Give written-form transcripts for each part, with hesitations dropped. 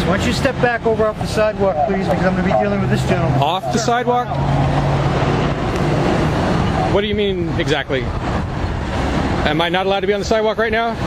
Why don't you step back over off the sidewalk, please, because I'm going to be dealing with this gentleman. Off the sidewalk? What do you mean exactly? Am I not allowed to be on the sidewalk right now?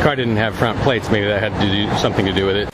Car didn't have front plates, maybe that had to do something to do with it.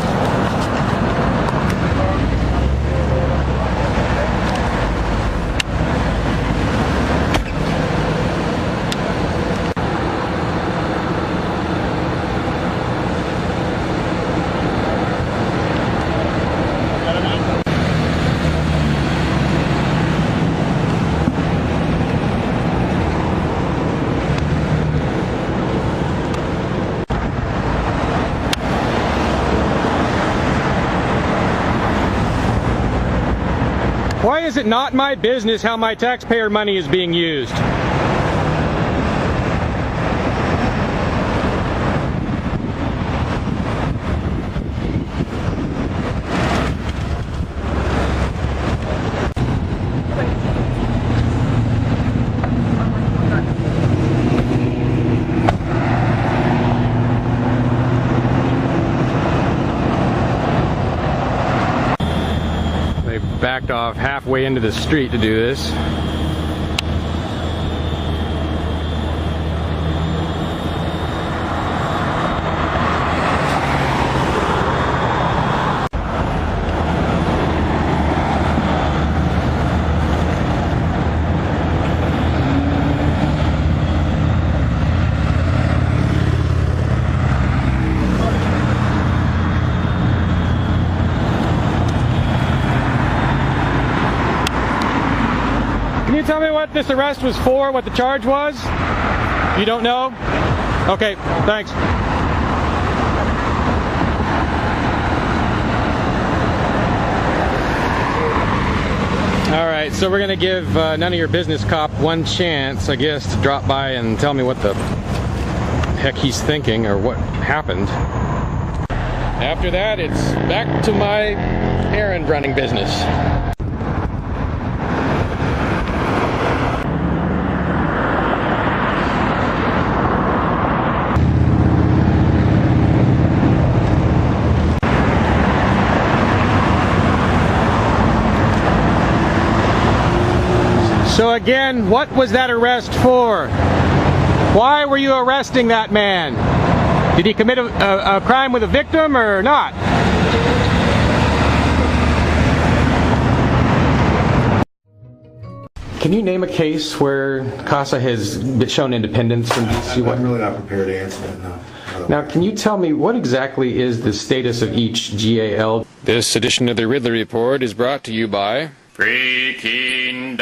Why is it not my business how my taxpayer money is being used? Backed off halfway into the street to do this. Can you tell me what this arrest was for, what the charge was? You don't know? Okay, thanks. Alright, so we're going to give none of your business cop one chance, I guess, to drop by and tell me what the heck he's thinking or what happened. After that, it's back to my errand running business. So again, what was that arrest for? Why were you arresting that man? Did he commit a crime with a victim or not? Can you name a case where CASA has shown independence from DC? I'm really not prepared to answer that now. Now, can you tell me what exactly is the status of each GAL? This edition of the Ridley Report is brought to you by Freaking.com.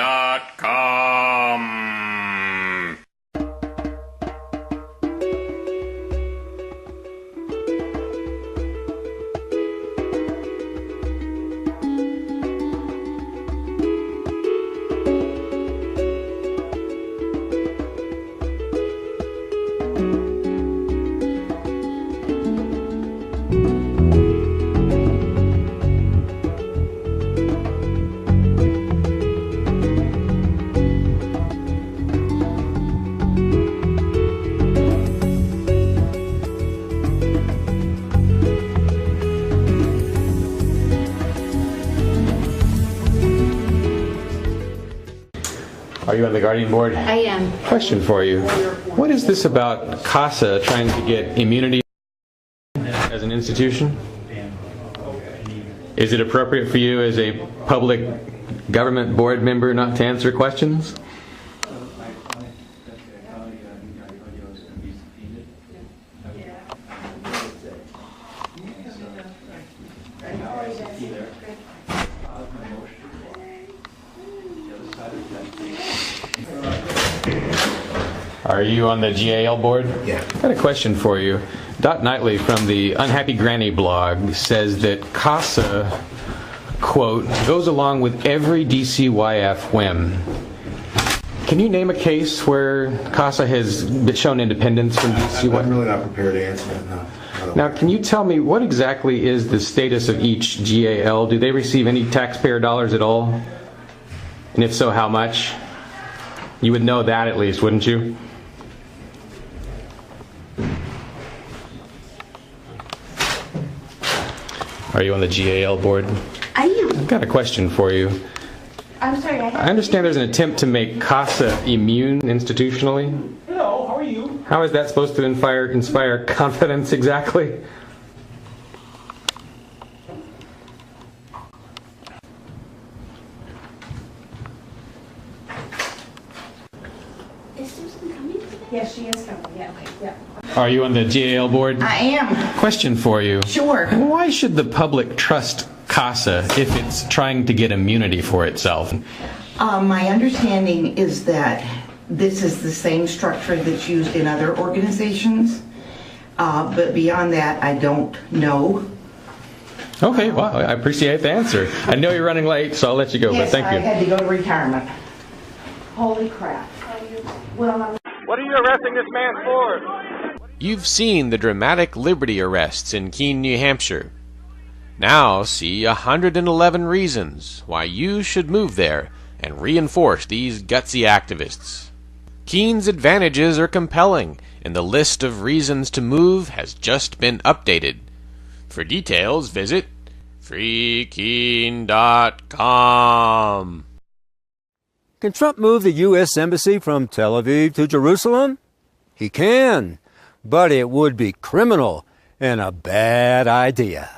Are you on the Guardian Board? I am. Question for you. What is this about CASA trying to get immunity as an institution? Is it appropriate for you as a public government board member not to answer questions? Are you on the GAL board? Yeah. I've got a question for you. Dot Knightley from the Unhappy Granny blog says that CASA, quote, goes along with every DCYF whim. Can you name a case where CASA has shown independence from DCYF? I'm really not prepared to answer that, no. Now, can you tell me what exactly is the status of each GAL? Do they receive any taxpayer dollars at all? And if so, how much? You would know that at least, wouldn't you? Are you on the GAL board? I am. I've got a question for you. I'm sorry. I understand there's an attempt to make CASA immune institutionally. Hello, how are you? How is that supposed to inspire confidence exactly? Is Susan coming today? Yes, she is coming. Yeah, okay, yeah. Are you on the GAL board? I am. Question for you. Sure. Why should the public trust CASA if it's trying to get immunity for itself? My understanding is that this is the same structure that's used in other organizations, but beyond that, I don't know. Okay, well, I appreciate the answer. I know you're running late, so I'll let you go, Yes, but thank I you. had to go to retirement. Holy crap. Well, What are you arresting this man for? You've seen the dramatic Liberty arrests in Keene, New Hampshire. Now see 111 reasons why you should move there and reinforce these gutsy activists. Keene's advantages are compelling, and the list of reasons to move has just been updated. For details, visit freekeene.com. Can Trump move the U.S. Embassy from Tel Aviv to Jerusalem? He can, but it would be criminal and a bad idea.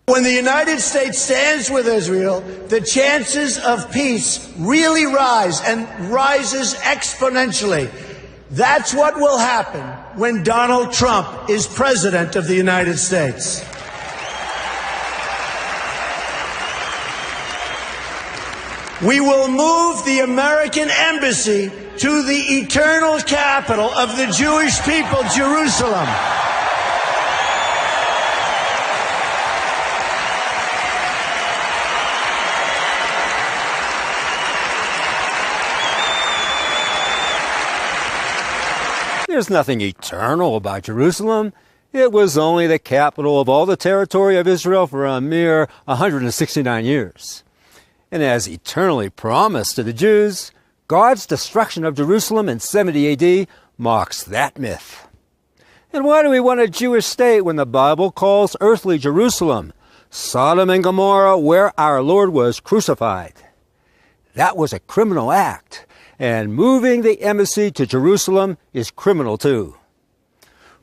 When the United States stands with Israel, the chances of peace really rise, and rises exponentially. That's what will happen when Donald Trump is president of the United States. We will move the American embassy to the eternal capital of the Jewish people, Jerusalem. There's nothing eternal about Jerusalem. It was only the capital of all the territory of Israel for a mere 169 years. And as eternally promised to the Jews, God's destruction of Jerusalem in 70 AD mocks that myth. And why do we want a Jewish state when the Bible calls earthly Jerusalem Sodom and Gomorrah, where our Lord was crucified? That was a criminal act, and moving the embassy to Jerusalem is criminal too.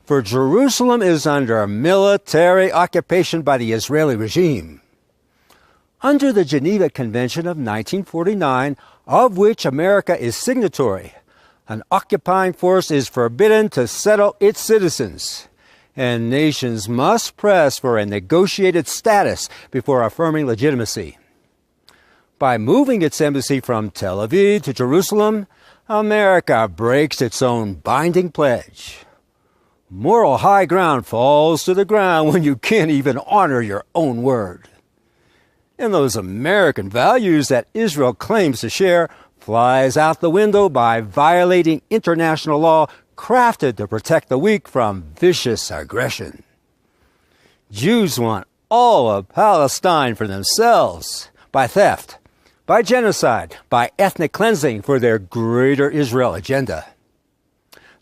For Jerusalem is under military occupation by the Israeli regime. Under the Geneva Convention of 1949, of which America is signatory, an occupying force is forbidden to settle its citizens, and nations must press for a negotiated status before affirming legitimacy. By moving its embassy from Tel Aviv to Jerusalem, America breaks its own binding pledge. Moral high ground falls to the ground when you can't even honor your own word. And those American values that Israel claims to share flies out the window by violating international law crafted to protect the weak from vicious aggression. Jews want all of Palestine for themselves, by theft, by genocide, by ethnic cleansing for their Greater Israel agenda.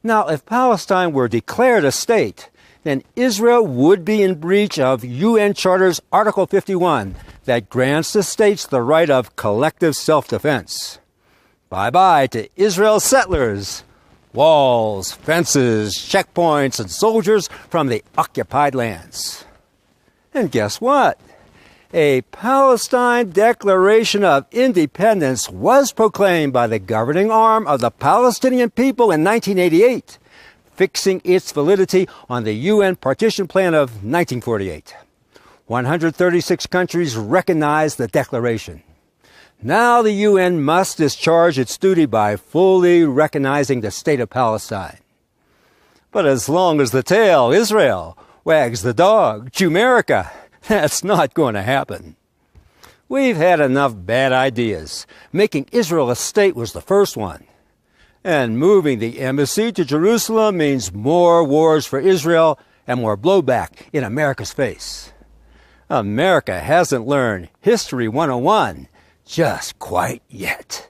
Now, if Palestine were declared a state, then Israel would be in breach of UN Charter's Article 51 that grants the states the right of collective self-defense. Bye-bye to Israel's settlers, walls, fences, checkpoints, and soldiers from the occupied lands. And guess what? A Palestine Declaration of Independence was proclaimed by the governing arm of the Palestinian people in 1988, fixing its validity on the UN Partition Plan of 1948. 136 countries recognized the declaration. Now the UN must discharge its duty by fully recognizing the state of Palestine. But as long as the tail, Israel, wags the dog, Jumerica, that's not going to happen. We've had enough bad ideas. Making Israel a state was the first one. And moving the embassy to Jerusalem means more wars for Israel and more blowback in America's face. America hasn't learned History 101 just quite yet.